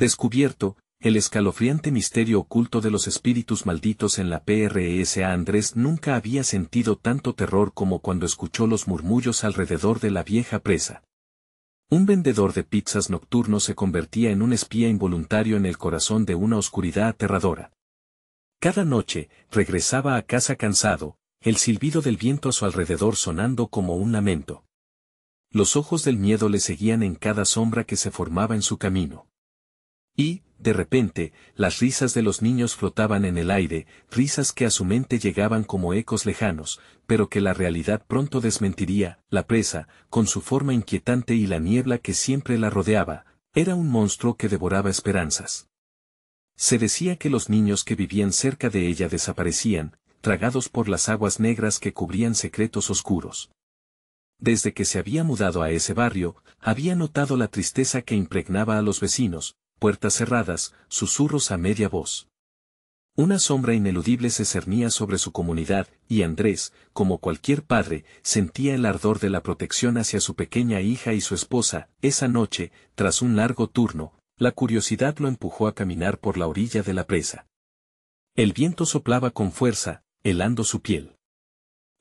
Descubierto, el escalofriante misterio oculto de los espíritus malditos en la PRSA. Andrés nunca había sentido tanto terror como cuando escuchó los murmullos alrededor de la vieja presa. Un vendedor de pizzas nocturno se convertía en un espía involuntario en el corazón de una oscuridad aterradora. Cada noche, regresaba a casa cansado, el silbido del viento a su alrededor sonando como un lamento. Los ojos del miedo le seguían en cada sombra que se formaba en su camino. Y, de repente, las risas de los niños flotaban en el aire, risas que a su mente llegaban como ecos lejanos, pero que la realidad pronto desmentiría. La presa, con su forma inquietante y la niebla que siempre la rodeaba, era un monstruo que devoraba esperanzas. Se decía que los niños que vivían cerca de ella desaparecían, tragados por las aguas negras que cubrían secretos oscuros. Desde que se había mudado a ese barrio, había notado la tristeza que impregnaba a los vecinos, puertas cerradas, susurros a media voz. Una sombra ineludible se cernía sobre su comunidad, y Andrés, como cualquier padre, sentía el ardor de la protección hacia su pequeña hija y su esposa. Esa noche, tras un largo turno, la curiosidad lo empujó a caminar por la orilla de la presa. El viento soplaba con fuerza, helando su piel.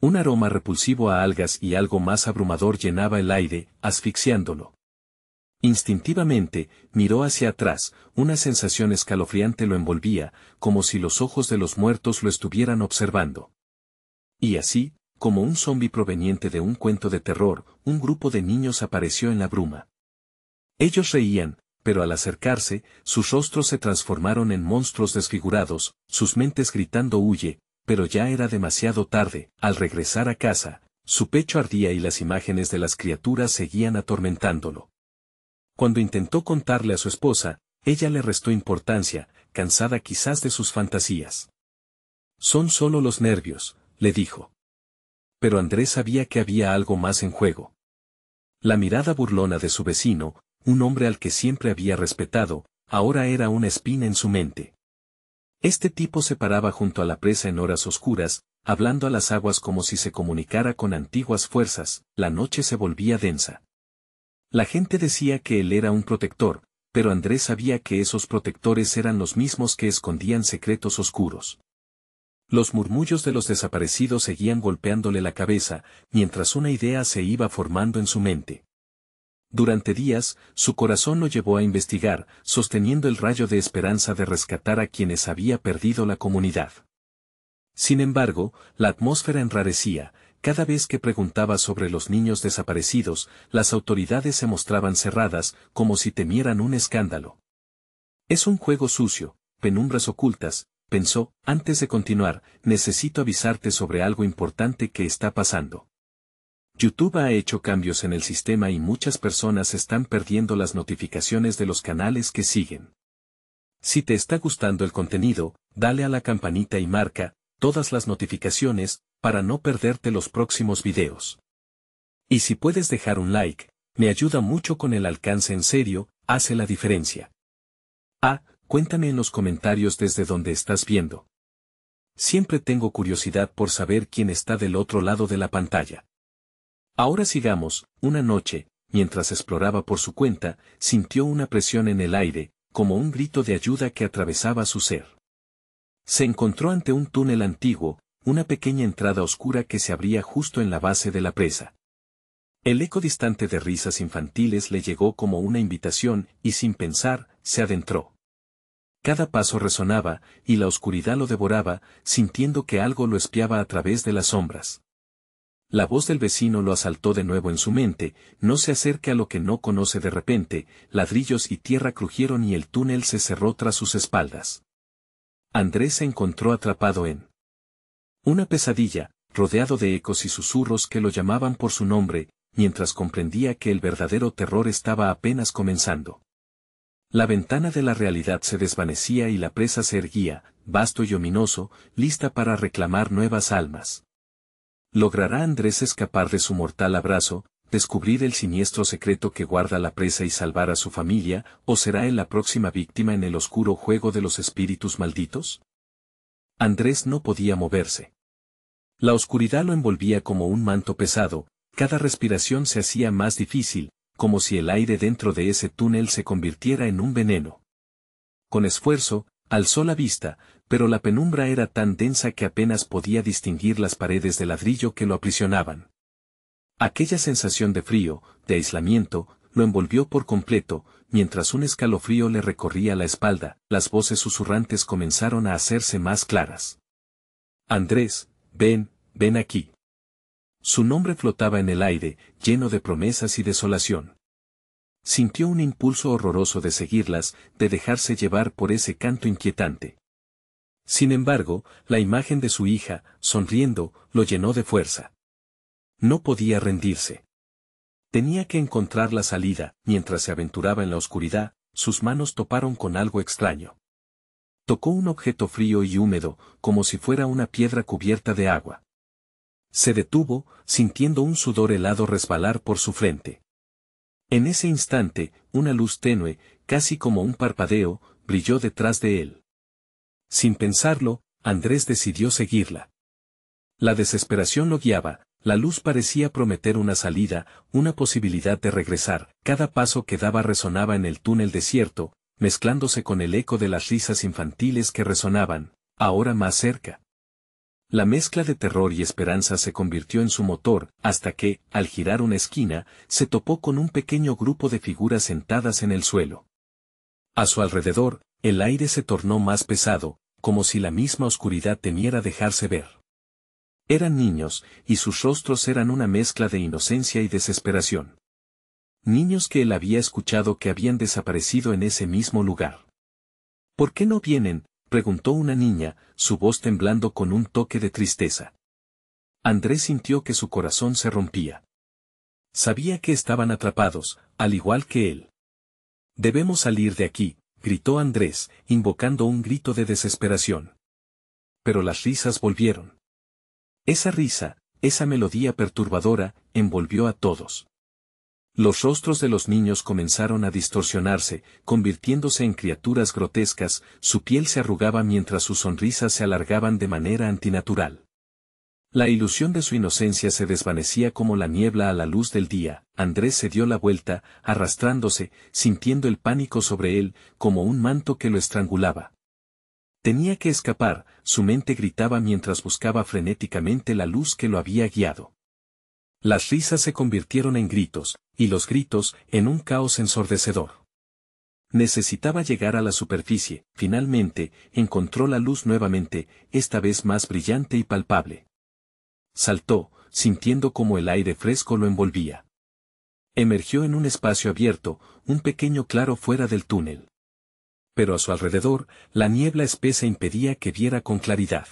Un aroma repulsivo a algas y algo más abrumador llenaba el aire, asfixiándolo. Instintivamente, miró hacia atrás, una sensación escalofriante lo envolvía, como si los ojos de los muertos lo estuvieran observando. Y así, como un zombi proveniente de un cuento de terror, un grupo de niños apareció en la bruma. Ellos reían, pero al acercarse, sus rostros se transformaron en monstruos desfigurados, sus mentes gritando huye, pero ya era demasiado tarde. Al regresar a casa, su pecho ardía y las imágenes de las criaturas seguían atormentándolo. Cuando intentó contarle a su esposa, ella le restó importancia, cansada quizás de sus fantasías. Son solo los nervios, le dijo. Pero Andrés sabía que había algo más en juego. La mirada burlona de su vecino, un hombre al que siempre había respetado, ahora era una espina en su mente. Este tipo se paraba junto a la presa en horas oscuras, hablando a las aguas como si se comunicara con antiguas fuerzas. La noche se volvía densa. La gente decía que él era un protector, pero Andrés sabía que esos protectores eran los mismos que escondían secretos oscuros. Los murmullos de los desaparecidos seguían golpeándole la cabeza, mientras una idea se iba formando en su mente. Durante días, su corazón lo llevó a investigar, sosteniendo el rayo de esperanza de rescatar a quienes había perdido la comunidad. Sin embargo, la atmósfera enrarecía. Cada vez que preguntaba sobre los niños desaparecidos, las autoridades se mostraban cerradas, como si temieran un escándalo. Es un juego sucio, penumbras ocultas, pensó. Antes de continuar, necesito avisarte sobre algo importante que está pasando. YouTube ha hecho cambios en el sistema y muchas personas están perdiendo las notificaciones de los canales que siguen. Si te está gustando el contenido, dale a la campanita y marca todas las notificaciones, para no perderte los próximos videos. Y si puedes dejar un like, me ayuda mucho con el alcance. En serio, hace la diferencia. Cuéntame en los comentarios desde donde estás viendo. Siempre tengo curiosidad por saber quién está del otro lado de la pantalla. Ahora sigamos. Una noche, mientras exploraba por su cuenta, sintió una presión en el aire, como un grito de ayuda que atravesaba su ser. Se encontró ante un túnel antiguo, una pequeña entrada oscura que se abría justo en la base de la presa. El eco distante de risas infantiles le llegó como una invitación, y sin pensar, se adentró. Cada paso resonaba, y la oscuridad lo devoraba, sintiendo que algo lo espiaba a través de las sombras. La voz del vecino lo asaltó de nuevo en su mente. No se acerque a lo que no conoce. De repente, ladrillos y tierra crujieron y el túnel se cerró tras sus espaldas. Andrés se encontró atrapado en una pesadilla, rodeado de ecos y susurros que lo llamaban por su nombre, mientras comprendía que el verdadero terror estaba apenas comenzando. La ventana de la realidad se desvanecía y la presa se erguía, vasto y ominoso, lista para reclamar nuevas almas. ¿Logrará Andrés escapar de su mortal abrazo, descubrir el siniestro secreto que guarda la presa y salvar a su familia, o será él la próxima víctima en el oscuro juego de los espíritus malditos? Andrés no podía moverse. La oscuridad lo envolvía como un manto pesado, cada respiración se hacía más difícil, como si el aire dentro de ese túnel se convirtiera en un veneno. Con esfuerzo, alzó la vista, pero la penumbra era tan densa que apenas podía distinguir las paredes de ladrillo que lo aprisionaban. Aquella sensación de frío, de aislamiento, lo envolvió por completo, mientras un escalofrío le recorría la espalda, las voces susurrantes comenzaron a hacerse más claras. Andrés, ven, ven aquí. Su nombre flotaba en el aire, lleno de promesas y desolación. Sintió un impulso horroroso de seguirlas, de dejarse llevar por ese canto inquietante. Sin embargo, la imagen de su hija, sonriendo, lo llenó de fuerza. No podía rendirse. Tenía que encontrar la salida. Mientras se aventuraba en la oscuridad, sus manos toparon con algo extraño. Tocó un objeto frío y húmedo, como si fuera una piedra cubierta de agua. Se detuvo, sintiendo un sudor helado resbalar por su frente. En ese instante, una luz tenue, casi como un parpadeo, brilló detrás de él. Sin pensarlo, Andrés decidió seguirla. La desesperación lo guiaba, la luz parecía prometer una salida, una posibilidad de regresar. Cada paso que daba resonaba en el túnel desierto, mezclándose con el eco de las risas infantiles que resonaban, ahora más cerca. La mezcla de terror y esperanza se convirtió en su motor, hasta que, al girar una esquina, se topó con un pequeño grupo de figuras sentadas en el suelo. A su alrededor, el aire se tornó más pesado, como si la misma oscuridad temiera dejarse ver. Eran niños, y sus rostros eran una mezcla de inocencia y desesperación. Niños que él había escuchado que habían desaparecido en ese mismo lugar. ¿Por qué no vienen?, preguntó una niña, su voz temblando con un toque de tristeza. Andrés sintió que su corazón se rompía. Sabía que estaban atrapados, al igual que él. «Debemos salir de aquí», gritó Andrés, invocando un grito de desesperación. Pero las risas volvieron. Esa risa, esa melodía perturbadora, envolvió a todos. Los rostros de los niños comenzaron a distorsionarse, convirtiéndose en criaturas grotescas, su piel se arrugaba mientras sus sonrisas se alargaban de manera antinatural. La ilusión de su inocencia se desvanecía como la niebla a la luz del día. Andrés se dio la vuelta, arrastrándose, sintiendo el pánico sobre él, como un manto que lo estrangulaba. Tenía que escapar, su mente gritaba mientras buscaba frenéticamente la luz que lo había guiado. Las risas se convirtieron en gritos, y los gritos, en un caos ensordecedor. Necesitaba llegar a la superficie. Finalmente, encontró la luz nuevamente, esta vez más brillante y palpable. Saltó, sintiendo como el aire fresco lo envolvía. Emergió en un espacio abierto, un pequeño claro fuera del túnel. Pero a su alrededor, la niebla espesa impedía que viera con claridad.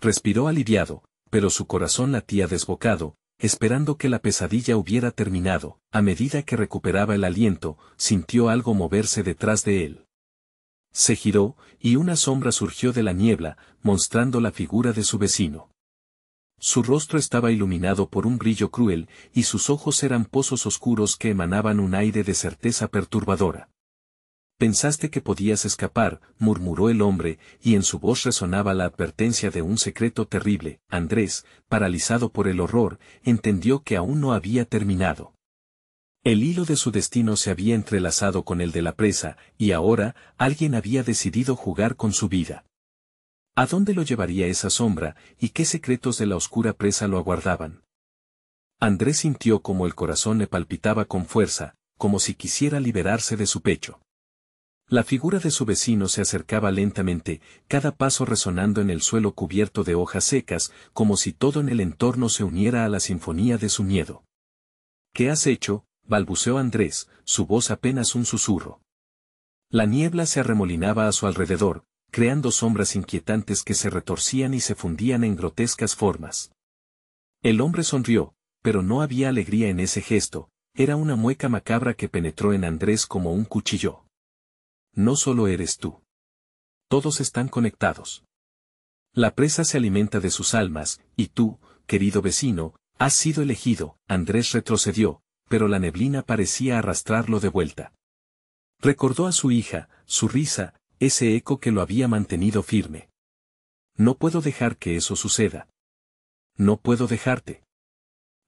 Respiró aliviado, pero su corazón latía desbocado, esperando que la pesadilla hubiera terminado. A medida que recuperaba el aliento, sintió algo moverse detrás de él. Se giró, y una sombra surgió de la niebla, mostrando la figura de su vecino. Su rostro estaba iluminado por un brillo cruel, y sus ojos eran pozos oscuros que emanaban un aire de certeza perturbadora. «Pensaste que podías escapar», murmuró el hombre, y en su voz resonaba la advertencia de un secreto terrible. Andrés, paralizado por el horror, entendió que aún no había terminado. El hilo de su destino se había entrelazado con el de la presa, y ahora, alguien había decidido jugar con su vida. ¿A dónde lo llevaría esa sombra, y qué secretos de la oscura presa lo aguardaban? Andrés sintió como el corazón le palpitaba con fuerza, como si quisiera liberarse de su pecho. La figura de su vecino se acercaba lentamente, cada paso resonando en el suelo cubierto de hojas secas, como si todo en el entorno se uniera a la sinfonía de su miedo. «¿Qué has hecho?», balbuceó Andrés, su voz apenas un susurro. La niebla se arremolinaba a su alrededor, creando sombras inquietantes que se retorcían y se fundían en grotescas formas. El hombre sonrió, pero no había alegría en ese gesto, era una mueca macabra que penetró en Andrés como un cuchillo. «No solo eres tú. Todos están conectados. La presa se alimenta de sus almas, y tú, querido vecino, has sido elegido». Andrés retrocedió, pero la neblina parecía arrastrarlo de vuelta. Recordó a su hija, su risa, ese eco que lo había mantenido firme. «No puedo dejar que eso suceda. No puedo dejarte».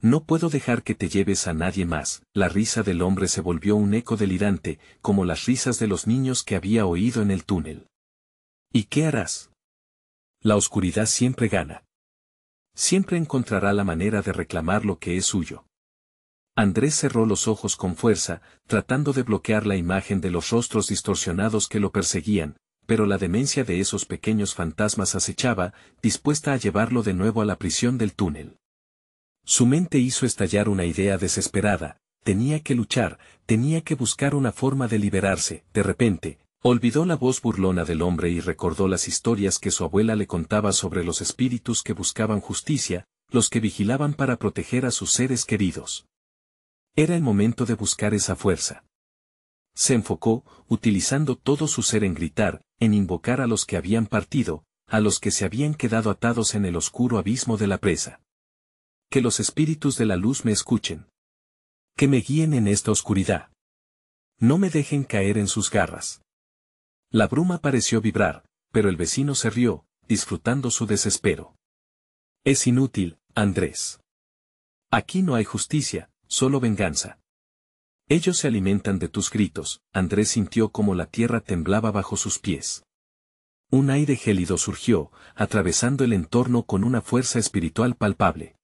No puedo dejar que te lleves a nadie más. La risa del hombre se volvió un eco delirante, como las risas de los niños que había oído en el túnel. ¿Y qué harás? La oscuridad siempre gana. Siempre encontrará la manera de reclamar lo que es suyo. Andrés cerró los ojos con fuerza, tratando de bloquear la imagen de los rostros distorsionados que lo perseguían, pero la demencia de esos pequeños fantasmas acechaba, dispuesta a llevarlo de nuevo a la prisión del túnel. Su mente hizo estallar una idea desesperada: tenía que luchar, tenía que buscar una forma de liberarse. De repente, olvidó la voz burlona del hombre y recordó las historias que su abuela le contaba sobre los espíritus que buscaban justicia, los que vigilaban para proteger a sus seres queridos. Era el momento de buscar esa fuerza. Se enfocó, utilizando todo su ser en gritar, en invocar a los que habían partido, a los que se habían quedado atados en el oscuro abismo de la presa. Que los espíritus de la luz me escuchen. Que me guíen en esta oscuridad. No me dejen caer en sus garras. La bruma pareció vibrar, pero el vecino se rió, disfrutando su desespero. Es inútil, Andrés. Aquí no hay justicia, solo venganza. Ellos se alimentan de tus gritos. Andrés sintió como la tierra temblaba bajo sus pies. Un aire gélido surgió, atravesando el entorno con una fuerza espiritual palpable.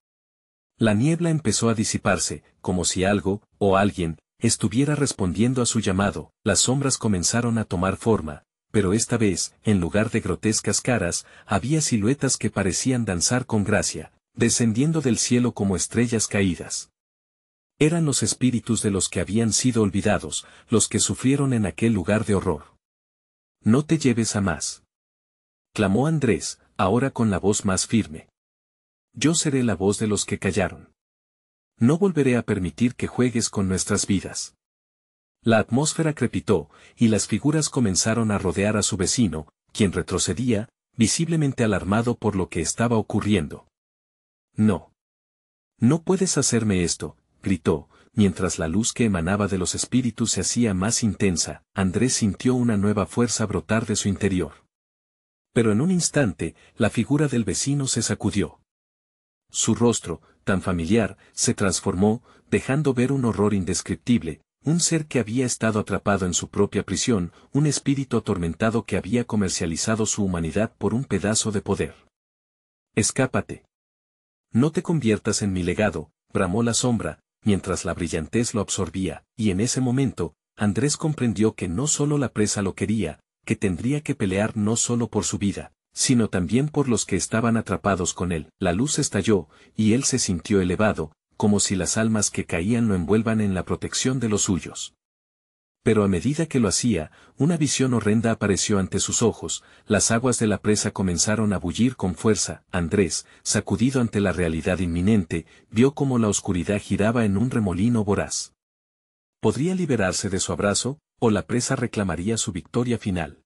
La niebla empezó a disiparse, como si algo, o alguien, estuviera respondiendo a su llamado. Las sombras comenzaron a tomar forma, pero esta vez, en lugar de grotescas caras, había siluetas que parecían danzar con gracia, descendiendo del cielo como estrellas caídas. Eran los espíritus de los que habían sido olvidados, los que sufrieron en aquel lugar de horror. No te lleves a más. Clamó Andrés, ahora con la voz más firme. Yo seré la voz de los que callaron. No volveré a permitir que juegues con nuestras vidas. La atmósfera crepitó, y las figuras comenzaron a rodear a su vecino, quien retrocedía, visiblemente alarmado por lo que estaba ocurriendo. No. No puedes hacerme esto, gritó, mientras la luz que emanaba de los espíritus se hacía más intensa. Andrés sintió una nueva fuerza brotar de su interior. Pero en un instante, la figura del vecino se sacudió. Su rostro, tan familiar, se transformó, dejando ver un horror indescriptible, un ser que había estado atrapado en su propia prisión, un espíritu atormentado que había comercializado su humanidad por un pedazo de poder. Escápate. No te conviertas en mi legado, bramó la sombra, mientras la brillantez lo absorbía, y en ese momento, Andrés comprendió que no solo la presa lo quería, que tendría que pelear no solo por su vida, sino también por los que estaban atrapados con él. La luz estalló, y él se sintió elevado, como si las almas que caían lo envuelvan en la protección de los suyos. Pero a medida que lo hacía, una visión horrenda apareció ante sus ojos. Las aguas de la presa comenzaron a bullir con fuerza. Andrés, sacudido ante la realidad inminente, vio cómo la oscuridad giraba en un remolino voraz. ¿Podría liberarse de su abrazo, o la presa reclamaría su victoria final?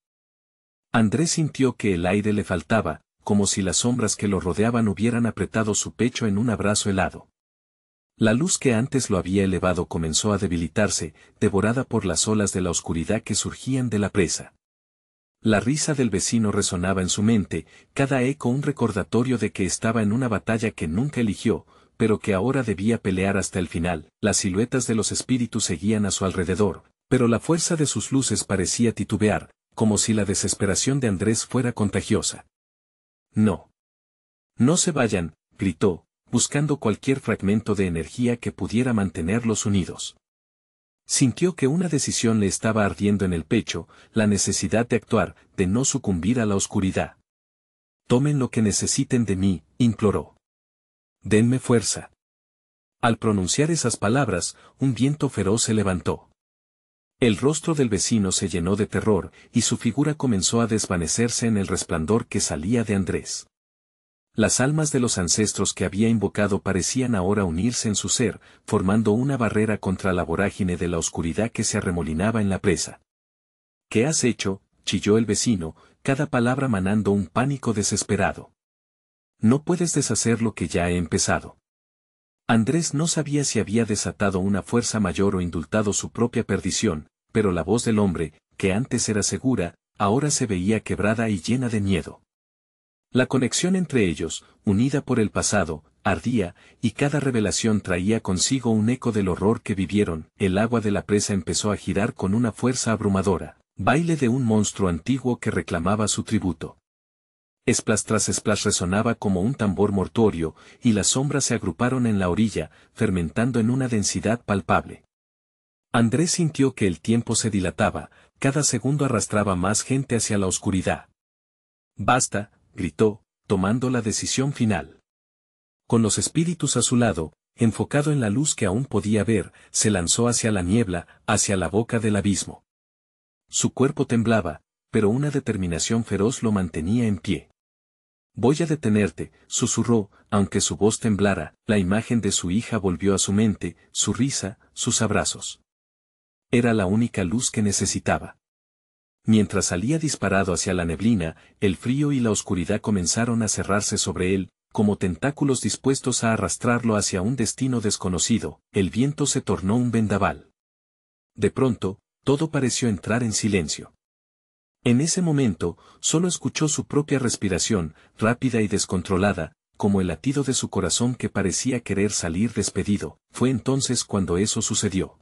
Andrés sintió que el aire le faltaba, como si las sombras que lo rodeaban hubieran apretado su pecho en un abrazo helado. La luz que antes lo había elevado comenzó a debilitarse, devorada por las olas de la oscuridad que surgían de la presa. La risa del vecino resonaba en su mente, cada eco un recordatorio de que estaba en una batalla que nunca eligió, pero que ahora debía pelear hasta el final. Las siluetas de los espíritus seguían a su alrededor, pero la fuerza de sus luces parecía titubear, como si la desesperación de Andrés fuera contagiosa. No. No se vayan, gritó, buscando cualquier fragmento de energía que pudiera mantenerlos unidos. Sintió que una decisión le estaba ardiendo en el pecho, la necesidad de actuar, de no sucumbir a la oscuridad. Tomen lo que necesiten de mí, imploró. Denme fuerza. Al pronunciar esas palabras, un viento feroz se levantó. El rostro del vecino se llenó de terror, y su figura comenzó a desvanecerse en el resplandor que salía de Andrés. Las almas de los ancestros que había invocado parecían ahora unirse en su ser, formando una barrera contra la vorágine de la oscuridad que se arremolinaba en la presa. ¿Qué has hecho?, chilló el vecino, cada palabra manando un pánico desesperado. No puedes deshacer lo que ya he empezado. Andrés no sabía si había desatado una fuerza mayor o indultado su propia perdición, pero la voz del hombre, que antes era segura, ahora se veía quebrada y llena de miedo. La conexión entre ellos, unida por el pasado, ardía, y cada revelación traía consigo un eco del horror que vivieron. El agua de la presa empezó a girar con una fuerza abrumadora, baile de un monstruo antiguo que reclamaba su tributo. Splash tras splash resonaba como un tambor mortuorio, y las sombras se agruparon en la orilla, fermentando en una densidad palpable. Andrés sintió que el tiempo se dilataba, cada segundo arrastraba más gente hacia la oscuridad. «Basta», gritó, tomando la decisión final. Con los espíritus a su lado, enfocado en la luz que aún podía ver, se lanzó hacia la niebla, hacia la boca del abismo. Su cuerpo temblaba, pero una determinación feroz lo mantenía en pie. «Voy a detenerte», susurró, aunque su voz temblara. La imagen de su hija volvió a su mente, su risa, sus abrazos. Era la única luz que necesitaba. Mientras salía disparado hacia la neblina, el frío y la oscuridad comenzaron a cerrarse sobre él, como tentáculos dispuestos a arrastrarlo hacia un destino desconocido. El viento se tornó un vendaval. De pronto, todo pareció entrar en silencio. En ese momento, solo escuchó su propia respiración, rápida y descontrolada, como el latido de su corazón que parecía querer salir despedido. Fue entonces cuando eso sucedió.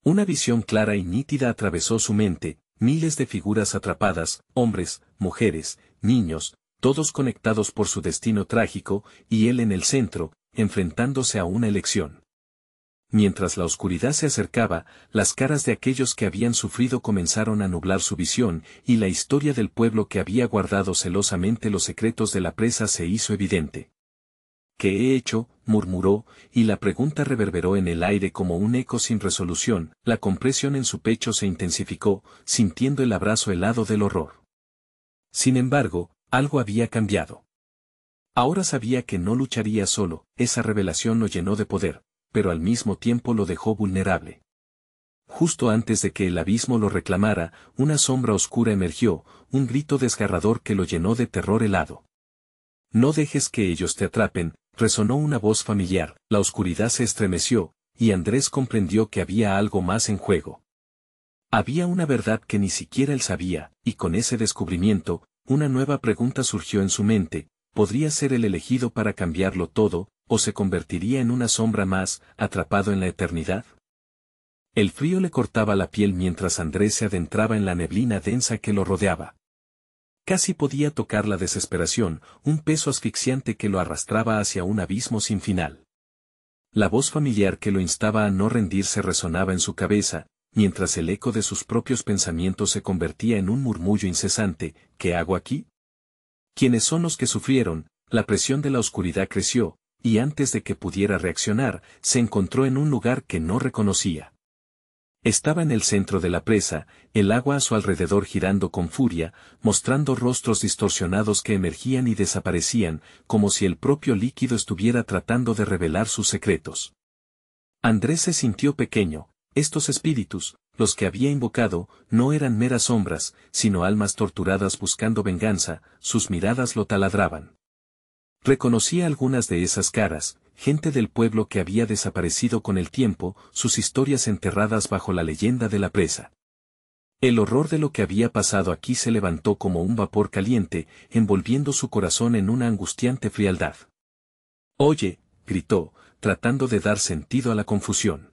Una visión clara y nítida atravesó su mente, miles de figuras atrapadas, hombres, mujeres, niños, todos conectados por su destino trágico, y él en el centro, enfrentándose a una elección. Mientras la oscuridad se acercaba, las caras de aquellos que habían sufrido comenzaron a nublar su visión, y la historia del pueblo que había guardado celosamente los secretos de la presa se hizo evidente. «¿Qué he hecho?», murmuró, y la pregunta reverberó en el aire como un eco sin resolución. La compresión en su pecho se intensificó, sintiendo el abrazo helado del horror. Sin embargo, algo había cambiado. Ahora sabía que no lucharía solo. Esa revelación lo llenó de poder, pero al mismo tiempo lo dejó vulnerable. Justo antes de que el abismo lo reclamara, una sombra oscura emergió, un grito desgarrador que lo llenó de terror helado. «No dejes que ellos te atrapen», resonó una voz familiar. La oscuridad se estremeció, y Andrés comprendió que había algo más en juego. Había una verdad que ni siquiera él sabía, y con ese descubrimiento, una nueva pregunta surgió en su mente: ¿podría ser el elegido para cambiarlo todo, o se convertiría en una sombra más, atrapado en la eternidad? El frío le cortaba la piel mientras Andrés se adentraba en la neblina densa que lo rodeaba. Casi podía tocar la desesperación, un peso asfixiante que lo arrastraba hacia un abismo sin final. La voz familiar que lo instaba a no rendirse resonaba en su cabeza, mientras el eco de sus propios pensamientos se convertía en un murmullo incesante: ¿qué hago aquí? ¿Quiénes son los que sufrieron? La presión de la oscuridad creció, y antes de que pudiera reaccionar, se encontró en un lugar que no reconocía. Estaba en el centro de la presa, el agua a su alrededor girando con furia, mostrando rostros distorsionados que emergían y desaparecían, como si el propio líquido estuviera tratando de revelar sus secretos. Andrés se sintió pequeño. Estos espíritus, los que había invocado, no eran meras sombras, sino almas torturadas buscando venganza. Sus miradas lo taladraban. Reconocía algunas de esas caras, gente del pueblo que había desaparecido con el tiempo, sus historias enterradas bajo la leyenda de la presa. El horror de lo que había pasado aquí se levantó como un vapor caliente, envolviendo su corazón en una angustiante frialdad. «Oye», gritó, tratando de dar sentido a la confusión.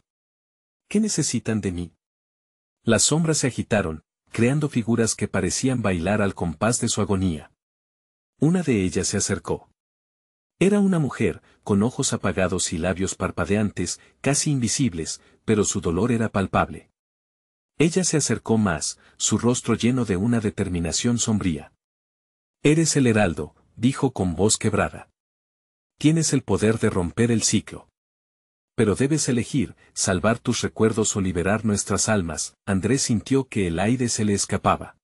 «¿Qué necesitan de mí?». Las sombras se agitaron, creando figuras que parecían bailar al compás de su agonía. Una de ellas se acercó. Era una mujer, con ojos apagados y labios parpadeantes, casi invisibles, pero su dolor era palpable. Ella se acercó más, su rostro lleno de una determinación sombría. «Eres el heraldo», dijo con voz quebrada. «Tienes el poder de romper el ciclo. Pero debes elegir, salvar tus recuerdos o liberar nuestras almas». Andrés sintió que el aire se le escapaba.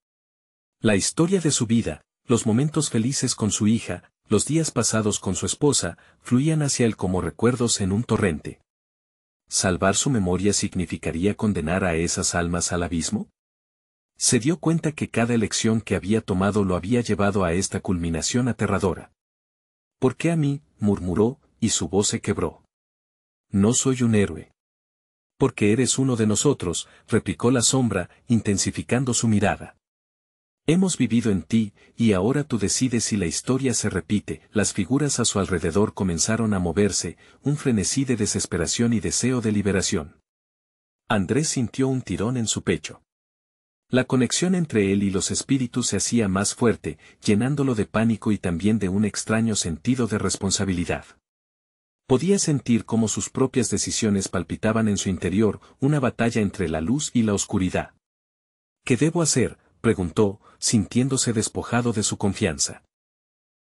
La historia de su vida, los momentos felices con su hija, los días pasados con su esposa, fluían hacia él como recuerdos en un torrente. ¿Salvar su memoria significaría condenar a esas almas al abismo? Se dio cuenta que cada elección que había tomado lo había llevado a esta culminación aterradora. «¿Por qué a mí?», murmuró, y su voz se quebró. «No soy un héroe». «Porque eres uno de nosotros», replicó la sombra, intensificando su mirada. Hemos vivido en ti, y ahora tú decides si la historia se repite. Las figuras a su alrededor comenzaron a moverse, un frenesí de desesperación y deseo de liberación. Andrés sintió un tirón en su pecho. La conexión entre él y los espíritus se hacía más fuerte, llenándolo de pánico y también de un extraño sentido de responsabilidad. Podía sentir cómo sus propias decisiones palpitaban en su interior, una batalla entre la luz y la oscuridad. ¿Qué debo hacer?, preguntó, sintiéndose despojado de su confianza.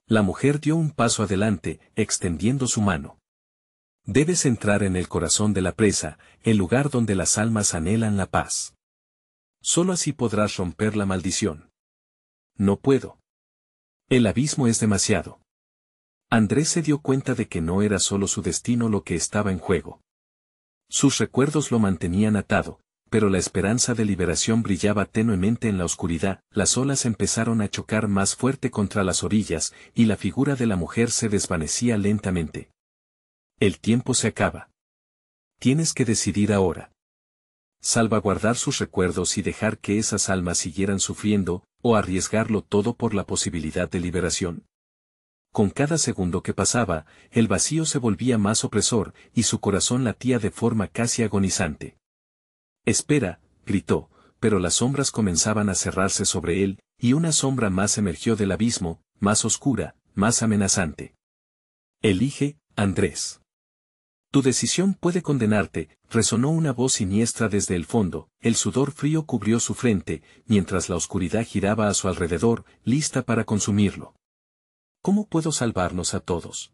La mujer dio un paso adelante, extendiendo su mano. Debes entrar en el corazón de la presa, el lugar donde las almas anhelan la paz. Solo así podrás romper la maldición. No puedo. El abismo es demasiado. Andrés se dio cuenta de que no era solo su destino lo que estaba en juego. Sus recuerdos lo mantenían atado, pero la esperanza de liberación brillaba tenuemente en la oscuridad. Las olas empezaron a chocar más fuerte contra las orillas, y la figura de la mujer se desvanecía lentamente. El tiempo se acaba. Tienes que decidir ahora. Salvaguardar sus recuerdos y dejar que esas almas siguieran sufriendo, o arriesgarlo todo por la posibilidad de liberación. Con cada segundo que pasaba, el vacío se volvía más opresor, y su corazón latía de forma casi agonizante. «Espera», gritó, pero las sombras comenzaban a cerrarse sobre él, y una sombra más emergió del abismo, más oscura, más amenazante. «Elige, Andrés. Tu decisión puede condenarte», resonó una voz siniestra desde el fondo. El sudor frío cubrió su frente, mientras la oscuridad giraba a su alrededor, lista para consumirlo. «¿Cómo puedo salvarnos a todos?».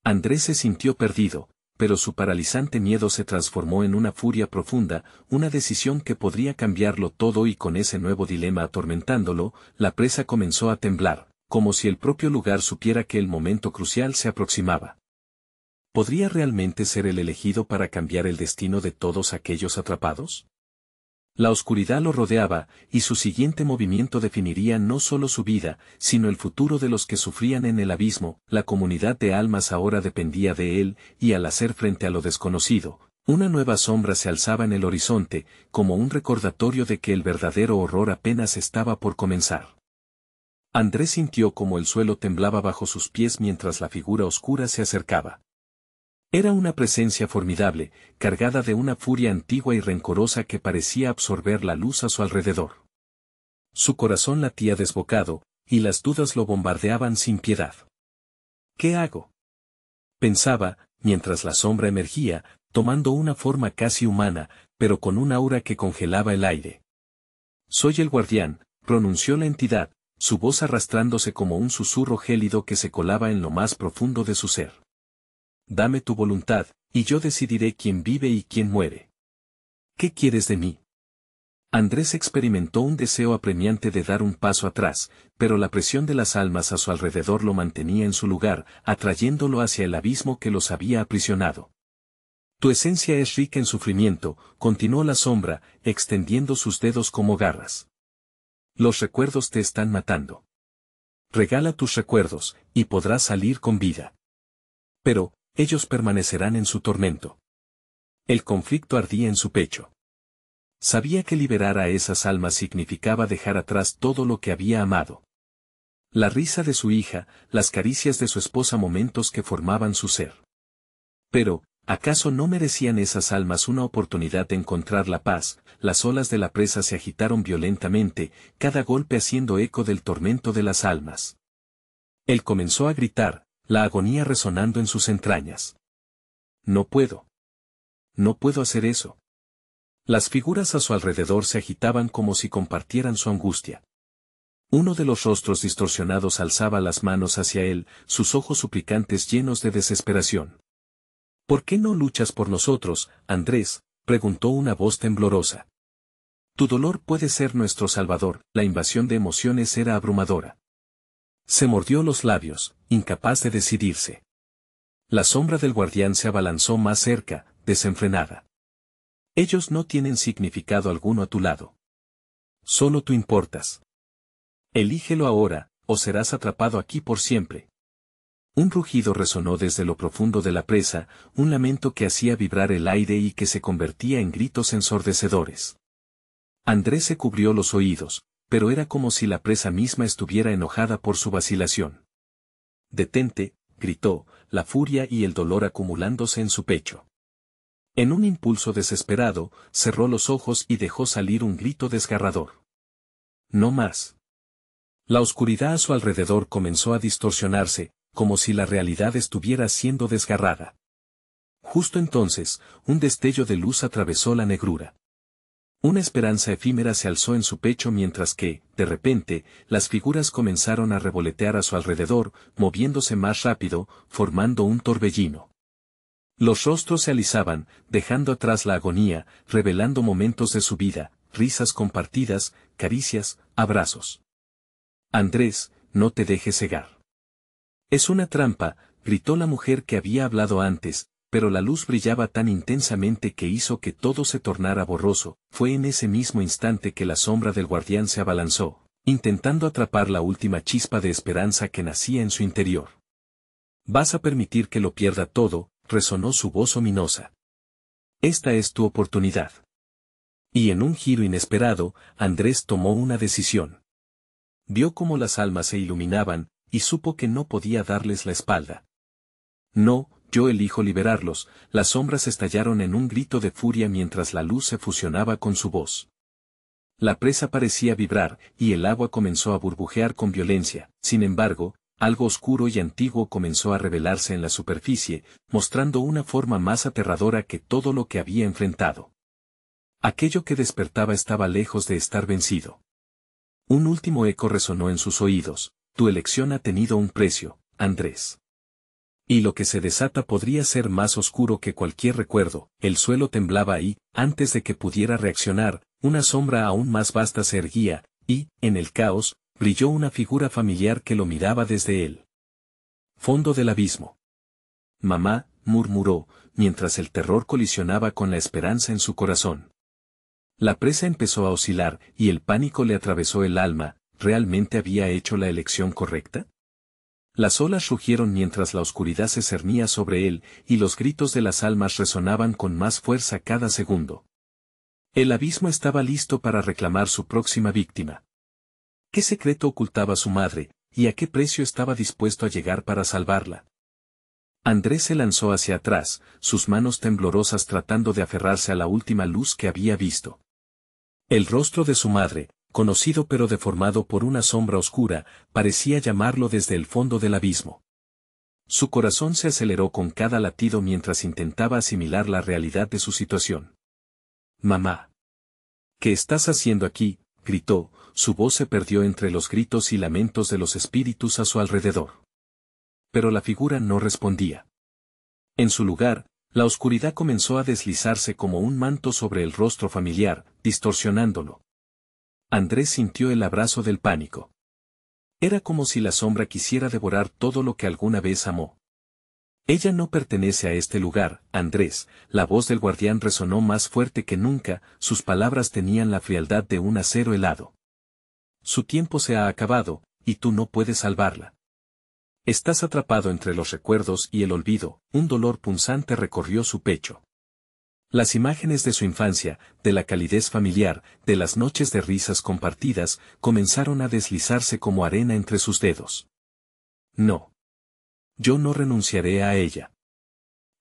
Andrés se sintió perdido, pero su paralizante miedo se transformó en una furia profunda, una decisión que podría cambiarlo todo, y con ese nuevo dilema atormentándolo, la presa comenzó a temblar, como si el propio lugar supiera que el momento crucial se aproximaba. ¿Podría realmente ser el elegido para cambiar el destino de todos aquellos atrapados? La oscuridad lo rodeaba, y su siguiente movimiento definiría no solo su vida, sino el futuro de los que sufrían en el abismo. La comunidad de almas ahora dependía de él, y al hacer frente a lo desconocido, una nueva sombra se alzaba en el horizonte, como un recordatorio de que el verdadero horror apenas estaba por comenzar. Andrés sintió como el suelo temblaba bajo sus pies mientras la figura oscura se acercaba. Era una presencia formidable, cargada de una furia antigua y rencorosa que parecía absorber la luz a su alrededor. Su corazón latía desbocado, y las dudas lo bombardeaban sin piedad. ¿Qué hago?, pensaba, mientras la sombra emergía, tomando una forma casi humana, pero con un aura que congelaba el aire. «Soy el guardián», pronunció la entidad, su voz arrastrándose como un susurro gélido que se colaba en lo más profundo de su ser. «Dame tu voluntad, y yo decidiré quién vive y quién muere. ¿Qué quieres de mí?». Andrés experimentó un deseo apremiante de dar un paso atrás, pero la presión de las almas a su alrededor lo mantenía en su lugar, atrayéndolo hacia el abismo que los había aprisionado. «Tu esencia es rica en sufrimiento», continuó la sombra, extendiendo sus dedos como garras. «Los recuerdos te están matando. Regala tus recuerdos, y podrás salir con vida. Pero ellos permanecerán en su tormento». El conflicto ardía en su pecho. Sabía que liberar a esas almas significaba dejar atrás todo lo que había amado. La risa de su hija, las caricias de su esposa, momentos que formaban su ser. Pero, ¿acaso no merecían esas almas una oportunidad de encontrar la paz? Las olas de la presa se agitaron violentamente, cada golpe haciendo eco del tormento de las almas. Él comenzó a gritar, la agonía resonando en sus entrañas. «No puedo. No puedo hacer eso». Las figuras a su alrededor se agitaban como si compartieran su angustia. Uno de los rostros distorsionados alzaba las manos hacia él, sus ojos suplicantes llenos de desesperación. «¿Por qué no luchas por nosotros, Andrés?», preguntó una voz temblorosa. «Tu dolor puede ser nuestro salvador». La invasión de emociones era abrumadora. Se mordió los labios, incapaz de decidirse. La sombra del guardián se abalanzó más cerca, desenfrenada. «Ellos no tienen significado alguno a tu lado. Solo tú importas. Elígelo ahora, o serás atrapado aquí por siempre». Un rugido resonó desde lo profundo de la presa, un lamento que hacía vibrar el aire y que se convertía en gritos ensordecedores. Andrés se cubrió los oídos, pero era como si la presa misma estuviera enojada por su vacilación. «Detente», gritó, la furia y el dolor acumulándose en su pecho. En un impulso desesperado, cerró los ojos y dejó salir un grito desgarrador. «No más». La oscuridad a su alrededor comenzó a distorsionarse, como si la realidad estuviera siendo desgarrada. Justo entonces, un destello de luz atravesó la negrura. Una esperanza efímera se alzó en su pecho mientras que, de repente, las figuras comenzaron a revolotear a su alrededor, moviéndose más rápido, formando un torbellino. Los rostros se alisaban, dejando atrás la agonía, revelando momentos de su vida, risas compartidas, caricias, abrazos. «Andrés, no te dejes cegar». «Es una trampa», gritó la mujer que había hablado antes, pero la luz brillaba tan intensamente que hizo que todo se tornara borroso. Fue en ese mismo instante que la sombra del guardián se abalanzó, intentando atrapar la última chispa de esperanza que nacía en su interior. «Vas a permitir que lo pierda todo», resonó su voz ominosa. «Esta es tu oportunidad». Y en un giro inesperado, Andrés tomó una decisión. Vio cómo las almas se iluminaban, y supo que no podía darles la espalda. «No, yo elijo liberarlos», las sombras estallaron en un grito de furia mientras la luz se fusionaba con su voz. La presa parecía vibrar, y el agua comenzó a burbujear con violencia. Sin embargo, algo oscuro y antiguo comenzó a revelarse en la superficie, mostrando una forma más aterradora que todo lo que había enfrentado. Aquello que despertaba estaba lejos de estar vencido. Un último eco resonó en sus oídos: «Tu elección ha tenido un precio, Andrés». Y lo que se desata podría ser más oscuro que cualquier recuerdo. El suelo temblaba y, antes de que pudiera reaccionar, una sombra aún más vasta se erguía, y, en el caos, brilló una figura familiar que lo miraba desde el fondo del abismo. «Mamá», murmuró, mientras el terror colisionaba con la esperanza en su corazón. La presa empezó a oscilar, y el pánico le atravesó el alma. ¿Realmente había hecho la elección correcta? Las olas rugieron mientras la oscuridad se cernía sobre él, y los gritos de las almas resonaban con más fuerza cada segundo. El abismo estaba listo para reclamar su próxima víctima. ¿Qué secreto ocultaba su madre, y a qué precio estaba dispuesto a llegar para salvarla? Andrés se lanzó hacia atrás, sus manos temblorosas tratando de aferrarse a la última luz que había visto. El rostro de su madre, conocido pero deformado por una sombra oscura, parecía llamarlo desde el fondo del abismo. Su corazón se aceleró con cada latido mientras intentaba asimilar la realidad de su situación. «Mamá. ¿Qué estás haciendo aquí?», gritó, su voz se perdió entre los gritos y lamentos de los espíritus a su alrededor. Pero la figura no respondía. En su lugar, la oscuridad comenzó a deslizarse como un manto sobre el rostro familiar, distorsionándolo. Andrés sintió el abrazo del pánico. Era como si la sombra quisiera devorar todo lo que alguna vez amó. «Ella no pertenece a este lugar, Andrés», la voz del guardián resonó más fuerte que nunca, sus palabras tenían la frialdad de un acero helado. «Su tiempo se ha acabado, y tú no puedes salvarla. Estás atrapado entre los recuerdos y el olvido». Un dolor punzante recorrió su pecho. Las imágenes de su infancia, de la calidez familiar, de las noches de risas compartidas, comenzaron a deslizarse como arena entre sus dedos. «No. Yo no renunciaré a ella».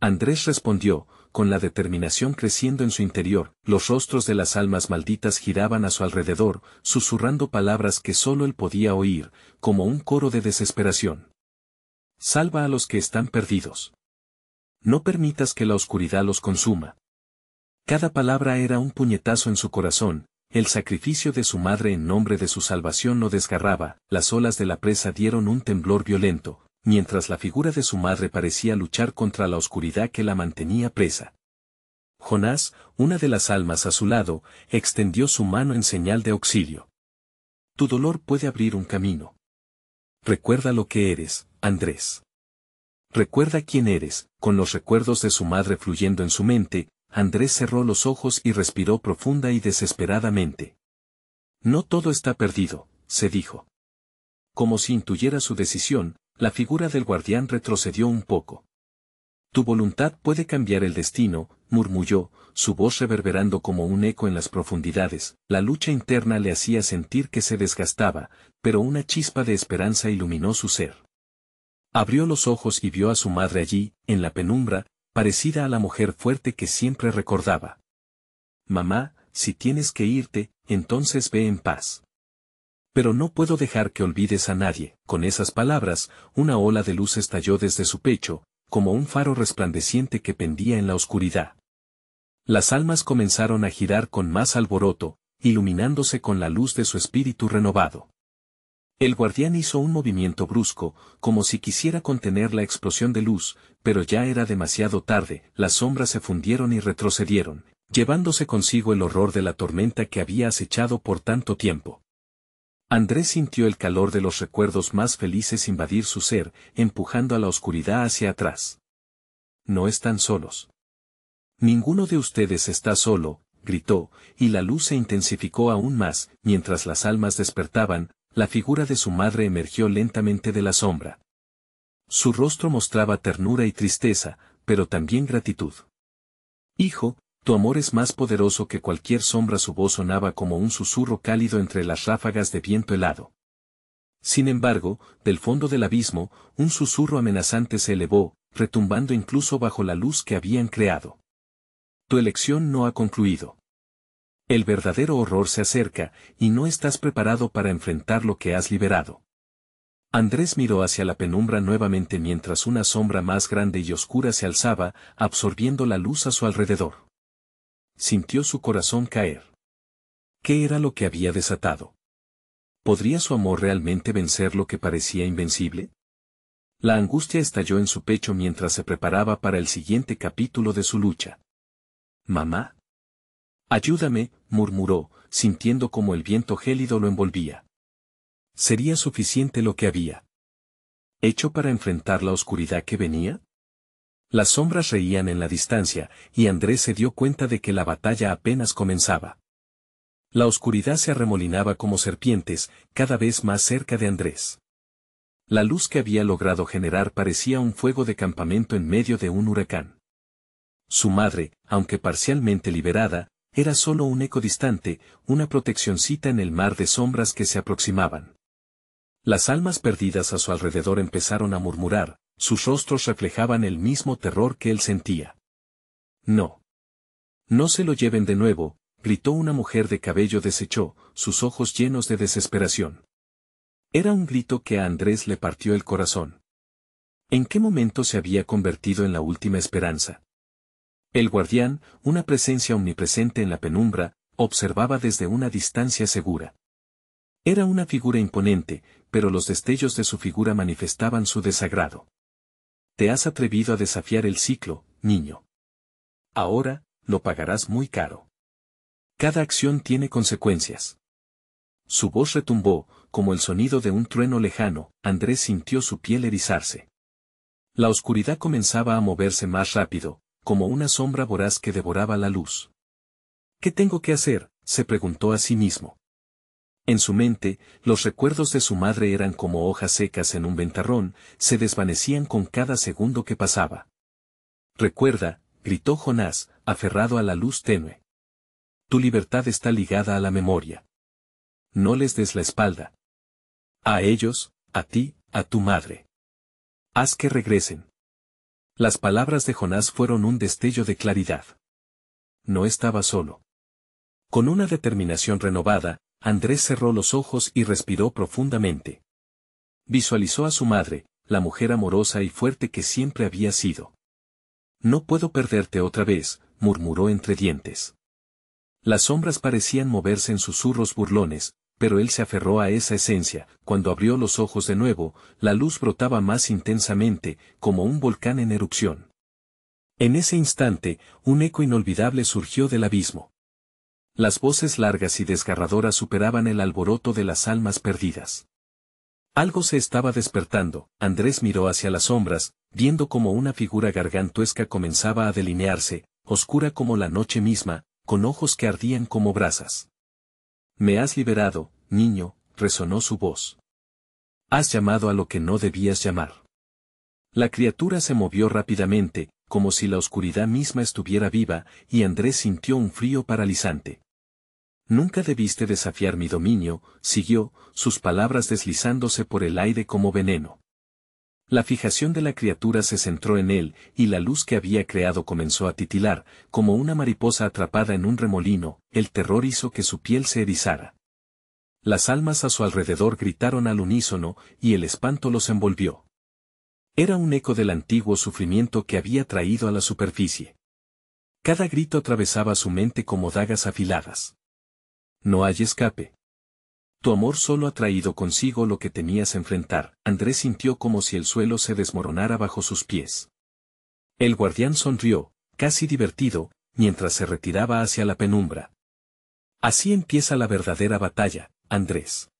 Andrés respondió, con la determinación creciendo en su interior. Los rostros de las almas malditas giraban a su alrededor, susurrando palabras que solo él podía oír, como un coro de desesperación. «Salva a los que están perdidos. No permitas que la oscuridad los consuma». Cada palabra era un puñetazo en su corazón. El sacrificio de su madre en nombre de su salvación lo desgarraba. Las olas de la presa dieron un temblor violento, mientras la figura de su madre parecía luchar contra la oscuridad que la mantenía presa. Jonás, una de las almas a su lado, extendió su mano en señal de auxilio. «Tu dolor puede abrir un camino. Recuerda lo que eres, Andrés. Recuerda quién eres». Con los recuerdos de su madre fluyendo en su mente, Andrés cerró los ojos y respiró profunda y desesperadamente. «No todo está perdido», se dijo. Como si intuyera su decisión, la figura del guardián retrocedió un poco. Tu voluntad puede cambiar el destino, murmulló, su voz reverberando como un eco en las profundidades. La lucha interna le hacía sentir que se desgastaba, pero una chispa de esperanza iluminó su ser. Abrió los ojos y vio a su madre allí, en la penumbra, parecida a la mujer fuerte que siempre recordaba. Mamá, si tienes que irte, entonces ve en paz. Pero no puedo dejar que olvides a nadie. Con esas palabras, una ola de luz estalló desde su pecho, como un faro resplandeciente que pendía en la oscuridad. Las almas comenzaron a girar con más alboroto, iluminándose con la luz de su espíritu renovado. El guardián hizo un movimiento brusco, como si quisiera contener la explosión de luz, pero ya era demasiado tarde. Las sombras se fundieron y retrocedieron, llevándose consigo el horror de la tormenta que había acechado por tanto tiempo. Andrés sintió el calor de los recuerdos más felices invadir su ser, empujando a la oscuridad hacia atrás. No están solos. Ninguno de ustedes está solo, gritó, y la luz se intensificó aún más. Mientras las almas despertaban, la figura de su madre emergió lentamente de la sombra. Su rostro mostraba ternura y tristeza, pero también gratitud. Hijo, tu amor es más poderoso que cualquier sombra. Su voz sonaba como un susurro cálido entre las ráfagas de viento helado. Sin embargo, del fondo del abismo, un susurro amenazante se elevó, retumbando incluso bajo la luz que habían creado. Tu elección no ha concluido. El verdadero horror se acerca, y no estás preparado para enfrentar lo que has liberado. Andrés miró hacia la penumbra nuevamente mientras una sombra más grande y oscura se alzaba, absorbiendo la luz a su alrededor. Sintió su corazón caer. ¿Qué era lo que había desatado? ¿Podría su amor realmente vencer lo que parecía invencible? La angustia estalló en su pecho mientras se preparaba para el siguiente capítulo de su lucha. «Mamá. Ayúdame», murmuró, sintiendo como el viento gélido lo envolvía. ¿Sería suficiente lo que había hecho para enfrentar la oscuridad que venía? Las sombras reían en la distancia, y Andrés se dio cuenta de que la batalla apenas comenzaba. La oscuridad se arremolinaba como serpientes, cada vez más cerca de Andrés. La luz que había logrado generar parecía un fuego de campamento en medio de un huracán. Su madre, aunque parcialmente liberada, era solo un eco distante, una proteccioncita en el mar de sombras que se aproximaban. Las almas perdidas a su alrededor empezaron a murmurar, sus rostros reflejaban el mismo terror que él sentía. «No. No se lo lleven de nuevo», gritó una mujer de cabello deshecho, sus ojos llenos de desesperación. Era un grito que a Andrés le partió el corazón. ¿En qué momento se había convertido en la última esperanza? El guardián, una presencia omnipresente en la penumbra, observaba desde una distancia segura. Era una figura imponente, pero los destellos de su figura manifestaban su desagrado. Te has atrevido a desafiar el ciclo, niño. Ahora, lo pagarás muy caro. Cada acción tiene consecuencias. Su voz retumbó, como el sonido de un trueno lejano. Andrés sintió su piel erizarse. La oscuridad comenzaba a moverse más rápido, como una sombra voraz que devoraba la luz. ¿Qué tengo que hacer?, se preguntó a sí mismo. En su mente, los recuerdos de su madre eran como hojas secas en un ventarrón, se desvanecían con cada segundo que pasaba. «Recuerda», gritó Jonás, aferrado a la luz tenue. «Tu libertad está ligada a la memoria. No les des la espalda. A ellos, a ti, a tu madre. Haz que regresen». Las palabras de Jonás fueron un destello de claridad. No estaba solo. Con una determinación renovada, Andrés cerró los ojos y respiró profundamente. Visualizó a su madre, la mujer amorosa y fuerte que siempre había sido. «No puedo perderte otra vez», murmuró entre dientes. Las sombras parecían moverse en susurros burlones, pero él se aferró a esa esencia. Cuando abrió los ojos de nuevo, la luz brotaba más intensamente, como un volcán en erupción. En ese instante, un eco inolvidable surgió del abismo. Las voces largas y desgarradoras superaban el alboroto de las almas perdidas. Algo se estaba despertando. Andrés miró hacia las sombras, viendo como una figura gargantuesca comenzaba a delinearse, oscura como la noche misma, con ojos que ardían como brasas. «Me has liberado, niño», resonó su voz. «Has llamado a lo que no debías llamar». La criatura se movió rápidamente, como si la oscuridad misma estuviera viva, y Andrés sintió un frío paralizante. Nunca debiste desafiar mi dominio, siguió, sus palabras deslizándose por el aire como veneno. La fijación de la criatura se centró en él, y la luz que había creado comenzó a titilar, como una mariposa atrapada en un remolino. El terror hizo que su piel se erizara. Las almas a su alrededor gritaron al unísono, y el espanto los envolvió. Era un eco del antiguo sufrimiento que había traído a la superficie. Cada grito atravesaba su mente como dagas afiladas. No hay escape. Tu amor solo ha traído consigo lo que temías enfrentar. Andrés sintió como si el suelo se desmoronara bajo sus pies. El guardián sonrió, casi divertido, mientras se retiraba hacia la penumbra. Así empieza la verdadera batalla, Andrés.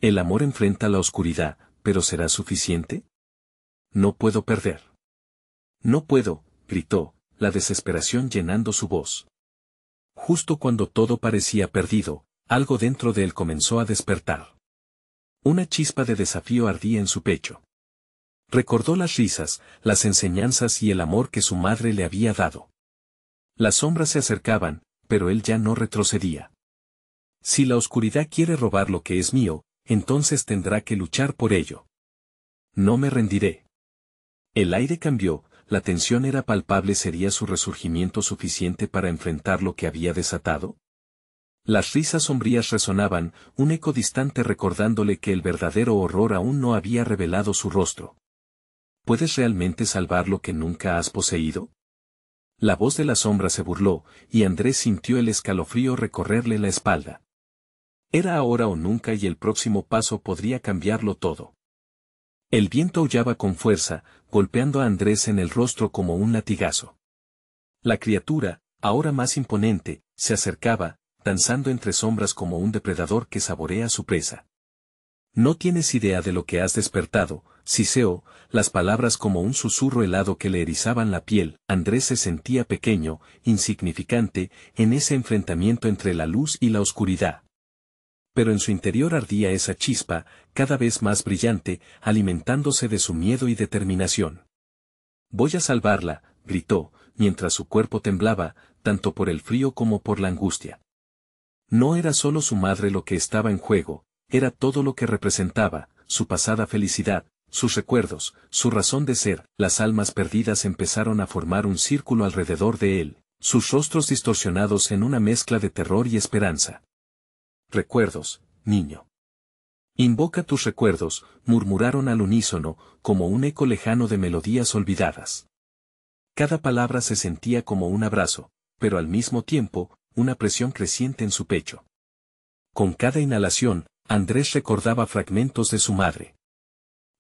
El amor enfrenta la oscuridad, pero ¿será suficiente? No puedo perder. No puedo, gritó, la desesperación llenando su voz. Justo cuando todo parecía perdido, algo dentro de él comenzó a despertar. Una chispa de desafío ardía en su pecho. Recordó las risas, las enseñanzas y el amor que su madre le había dado. Las sombras se acercaban, pero él ya no retrocedía. Si la oscuridad quiere robar lo que es mío, entonces tendrá que luchar por ello. No me rendiré. El aire cambió, la tensión era palpable. ¿Sería su resurgimiento suficiente para enfrentar lo que había desatado? Las risas sombrías resonaban, un eco distante recordándole que el verdadero horror aún no había revelado su rostro. ¿Puedes realmente salvar lo que nunca has poseído? La voz de la sombra se burló, y Andrés sintió el escalofrío recorrerle la espalda. Era ahora o nunca, y el próximo paso podría cambiarlo todo. El viento aullaba con fuerza, golpeando a Andrés en el rostro como un latigazo. La criatura, ahora más imponente, se acercaba, danzando entre sombras como un depredador que saborea su presa. No tienes idea de lo que has despertado, siseó, las palabras como un susurro helado que le erizaban la piel. Andrés se sentía pequeño, insignificante, en ese enfrentamiento entre la luz y la oscuridad. Pero en su interior ardía esa chispa, cada vez más brillante, alimentándose de su miedo y determinación. Voy a salvarla, gritó, mientras su cuerpo temblaba, tanto por el frío como por la angustia. No era solo su madre lo que estaba en juego, era todo lo que representaba, su pasada felicidad, sus recuerdos, su razón de ser. Las almas perdidas empezaron a formar un círculo alrededor de él, sus rostros distorsionados en una mezcla de terror y esperanza. Recuerdos, niño. Invoca tus recuerdos, murmuraron al unísono, como un eco lejano de melodías olvidadas. Cada palabra se sentía como un abrazo, pero al mismo tiempo, una presión creciente en su pecho. Con cada inhalación, Andrés recordaba fragmentos de su madre.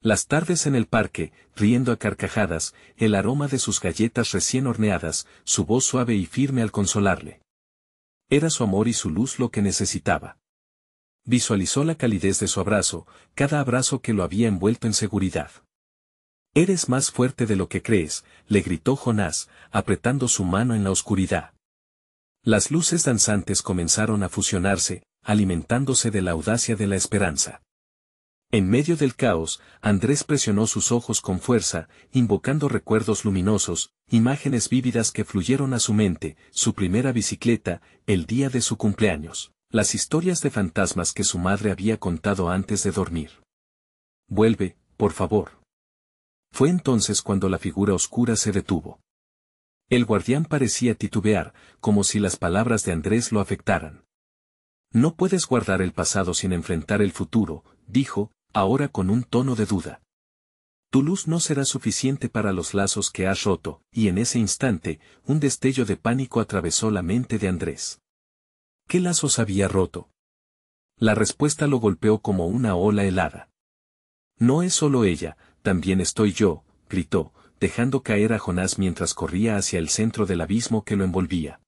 Las tardes en el parque, riendo a carcajadas, el aroma de sus galletas recién horneadas, su voz suave y firme al consolarle. Era su amor y su luz lo que necesitaba. Visualizó la calidez de su abrazo, cada abrazo que lo había envuelto en seguridad. Eres más fuerte de lo que crees, le gritó Jonás, apretando su mano en la oscuridad. Las luces danzantes comenzaron a fusionarse, alimentándose de la audacia de la esperanza. En medio del caos, Andrés presionó sus ojos con fuerza, invocando recuerdos luminosos, imágenes vívidas que fluyeron a su mente, su primera bicicleta, el día de su cumpleaños, las historias de fantasmas que su madre había contado antes de dormir. Vuelve, por favor. Fue entonces cuando la figura oscura se detuvo. El guardián parecía titubear, como si las palabras de Andrés lo afectaran. No puedes guardar el pasado sin enfrentar el futuro, dijo, ahora con un tono de duda. Tu luz no será suficiente para los lazos que has roto, y en ese instante, un destello de pánico atravesó la mente de Andrés. ¿Qué lazos había roto? La respuesta lo golpeó como una ola helada. No es solo ella, también estoy yo, gritó, dejando caer a Jonás mientras corría hacia el centro del abismo que lo envolvía.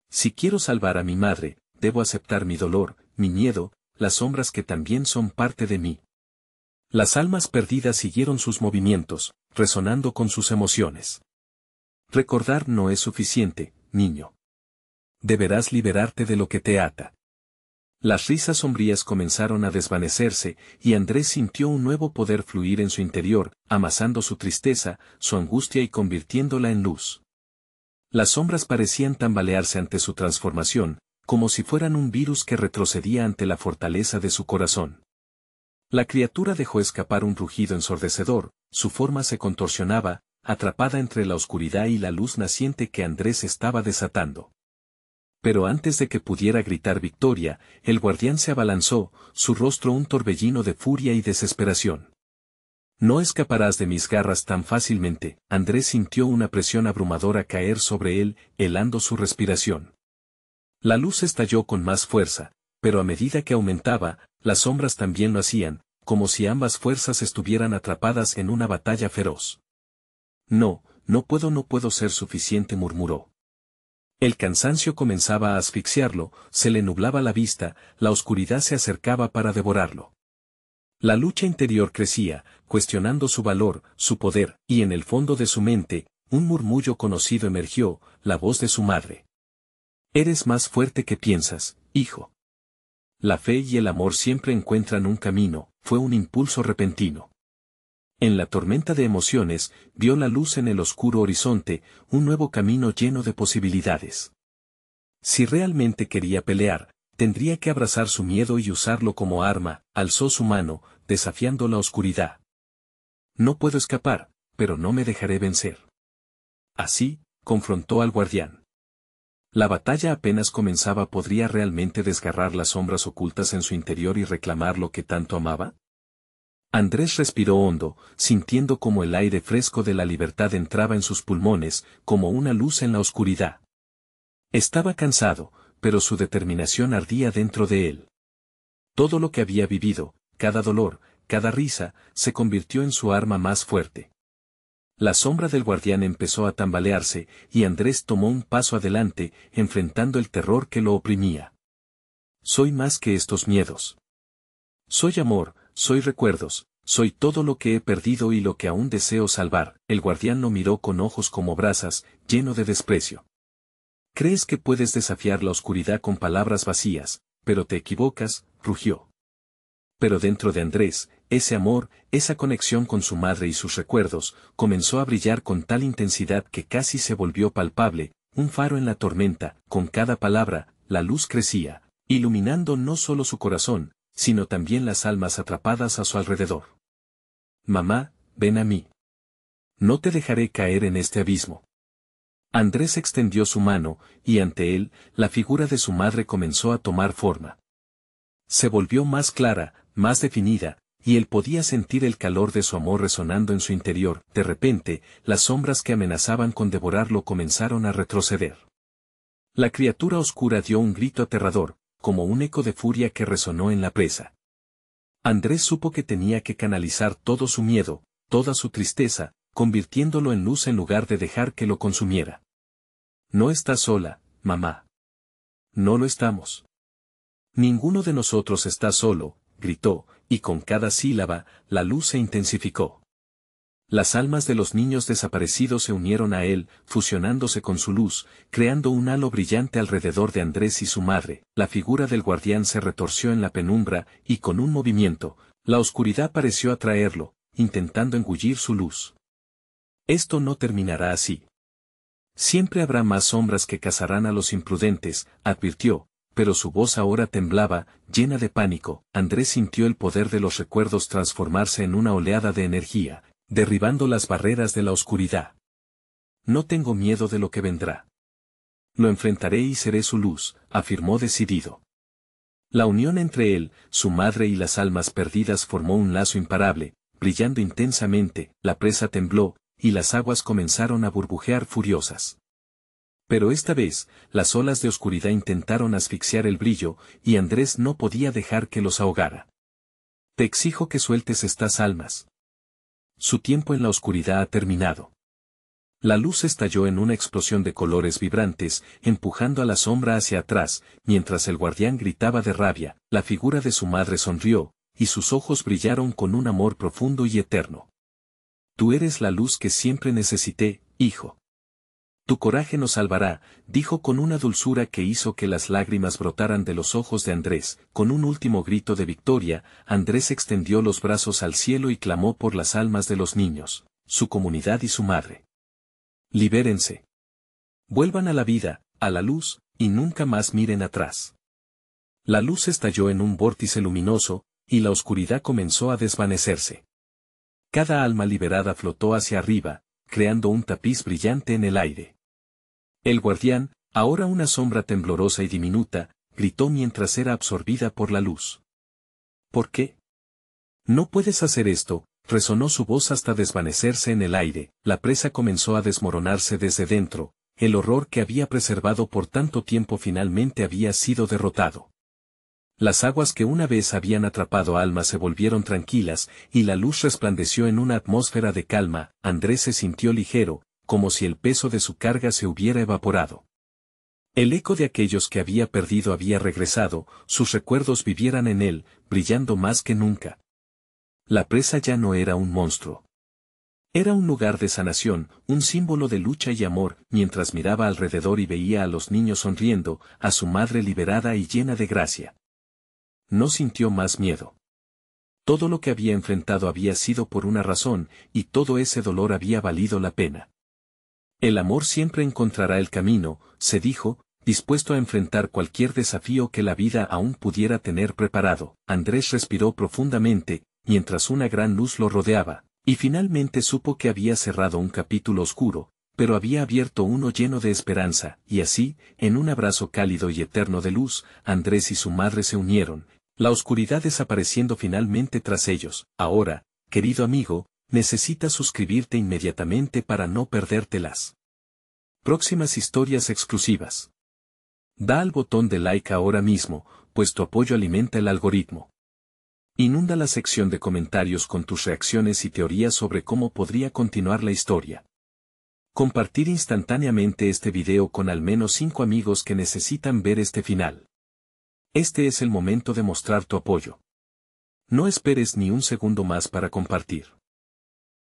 Si quiero salvar a mi madre, debo aceptar mi dolor, mi miedo, las sombras que también son parte de mí. Las almas perdidas siguieron sus movimientos, resonando con sus emociones. Recordar no es suficiente, niño. Deberás liberarte de lo que te ata. Las risas sombrías comenzaron a desvanecerse, y Andrés sintió un nuevo poder fluir en su interior, amasando su tristeza, su angustia y convirtiéndola en luz. Las sombras parecían tambalearse ante su transformación, como si fueran un virus que retrocedía ante la fortaleza de su corazón. La criatura dejó escapar un rugido ensordecedor, su forma se contorsionaba, atrapada entre la oscuridad y la luz naciente que Andrés estaba desatando. Pero antes de que pudiera gritar victoria, el guardián se abalanzó, su rostro un torbellino de furia y desesperación. No escaparás de mis garras tan fácilmente. Andrés sintió una presión abrumadora caer sobre él, helando su respiración. La luz estalló con más fuerza, pero a medida que aumentaba, las sombras también lo hacían, como si ambas fuerzas estuvieran atrapadas en una batalla feroz. No puedo ser suficiente, murmuró. El cansancio comenzaba a asfixiarlo, se le nublaba la vista, la oscuridad se acercaba para devorarlo. La lucha interior crecía, cuestionando su valor, su poder, y en el fondo de su mente, un murmullo conocido emergió, la voz de su madre. Eres más fuerte que piensas, hijo. La fe y el amor siempre encuentran un camino, fue un impulso repentino. En la tormenta de emociones, vio la luz en el oscuro horizonte, un nuevo camino lleno de posibilidades. Si realmente quería pelear, tendría que abrazar su miedo y usarlo como arma. Alzó su mano, desafiando la oscuridad. No puedo escapar, pero no me dejaré vencer. Así, confrontó al guardián. La batalla apenas comenzaba. ¿Podría realmente desgarrar las sombras ocultas en su interior y reclamar lo que tanto amaba? Andrés respiró hondo, sintiendo como el aire fresco de la libertad entraba en sus pulmones, como una luz en la oscuridad. Estaba cansado, pero su determinación ardía dentro de él. Todo lo que había vivido, cada dolor, cada risa, se convirtió en su arma más fuerte. La sombra del guardián empezó a tambalearse, y Andrés tomó un paso adelante, enfrentando el terror que lo oprimía. Soy más que estos miedos. Soy amor, soy recuerdos, soy todo lo que he perdido y lo que aún deseo salvar. El guardián lo miró con ojos como brasas, lleno de desprecio. Crees que puedes desafiar la oscuridad con palabras vacías, pero te equivocas, rugió. Pero dentro de Andrés, ese amor, esa conexión con su madre y sus recuerdos, comenzó a brillar con tal intensidad que casi se volvió palpable, un faro en la tormenta. Con cada palabra, la luz crecía, iluminando no solo su corazón, sino también las almas atrapadas a su alrededor. Mamá, ven a mí. No te dejaré caer en este abismo. Andrés extendió su mano, y ante él, la figura de su madre comenzó a tomar forma. Se volvió más clara, más definida, y él podía sentir el calor de su amor resonando en su interior. De repente, las sombras que amenazaban con devorarlo comenzaron a retroceder. La criatura oscura dio un grito aterrador, como un eco de furia que resonó en la presa. Andrés supo que tenía que canalizar todo su miedo, toda su tristeza, convirtiéndolo en luz en lugar de dejar que lo consumiera. No estás sola, mamá. No lo estamos. Ninguno de nosotros está solo, gritó, y con cada sílaba, la luz se intensificó. Las almas de los niños desaparecidos se unieron a él, fusionándose con su luz, creando un halo brillante alrededor de Andrés y su madre. La figura del guardián se retorció en la penumbra, y con un movimiento, la oscuridad pareció atraerlo, intentando engullir su luz. Esto no terminará así. Siempre habrá más sombras que cazarán a los imprudentes, advirtió, pero su voz ahora temblaba, llena de pánico. Andrés sintió el poder de los recuerdos transformarse en una oleada de energía, derribando las barreras de la oscuridad. No tengo miedo de lo que vendrá. Lo enfrentaré y seré su luz, afirmó decidido. La unión entre él, su madre y las almas perdidas formó un lazo imparable, brillando intensamente. La presa tembló, y las aguas comenzaron a burbujear furiosas. Pero esta vez, las olas de oscuridad intentaron asfixiar el brillo, y Andrés no podía dejar que los ahogara. Te exijo que sueltes estas almas. Su tiempo en la oscuridad ha terminado. La luz estalló en una explosión de colores vibrantes, empujando a la sombra hacia atrás, mientras el guardián gritaba de rabia. La figura de su madre sonrió, y sus ojos brillaron con un amor profundo y eterno. Tú eres la luz que siempre necesité, hijo. Tu coraje nos salvará, dijo con una dulzura que hizo que las lágrimas brotaran de los ojos de Andrés. Con un último grito de victoria, Andrés extendió los brazos al cielo y clamó por las almas de los niños, su comunidad y su madre. Libérense. Vuelvan a la vida, a la luz, y nunca más miren atrás. La luz estalló en un vórtice luminoso, y la oscuridad comenzó a desvanecerse. Cada alma liberada flotó hacia arriba, creando un tapiz brillante en el aire. El guardián, ahora una sombra temblorosa y diminuta, gritó mientras era absorbida por la luz. ¿Por qué? No puedes hacer esto, resonó su voz hasta desvanecerse en el aire. La presa comenzó a desmoronarse desde dentro, el horror que había preservado por tanto tiempo finalmente había sido derrotado. Las aguas que una vez habían atrapado almas se volvieron tranquilas, y la luz resplandeció en una atmósfera de calma. Andrés se sintió ligero, como si el peso de su carga se hubiera evaporado. El eco de aquellos que había perdido había regresado, sus recuerdos vivieran en él, brillando más que nunca. La presa ya no era un monstruo. Era un lugar de sanación, un símbolo de lucha y amor. Mientras miraba alrededor y veía a los niños sonriendo, a su madre liberada y llena de gracia. No sintió más miedo. Todo lo que había enfrentado había sido por una razón, y todo ese dolor había valido la pena. El amor siempre encontrará el camino, se dijo, dispuesto a enfrentar cualquier desafío que la vida aún pudiera tener preparado. Andrés respiró profundamente, mientras una gran luz lo rodeaba, y finalmente supo que había cerrado un capítulo oscuro, pero había abierto uno lleno de esperanza, y así, en un abrazo cálido y eterno de luz, Andrés y su madre se unieron, la oscuridad desapareciendo finalmente tras ellos. Ahora, querido amigo, necesitas suscribirte inmediatamente para no perdértelas. Próximas historias exclusivas. Da al botón de like ahora mismo, pues tu apoyo alimenta el algoritmo. Inunda la sección de comentarios con tus reacciones y teorías sobre cómo podría continuar la historia. Compartir instantáneamente este video con al menos 5 amigos que necesitan ver este final. Este es el momento de mostrar tu apoyo. No esperes ni un segundo más para compartir.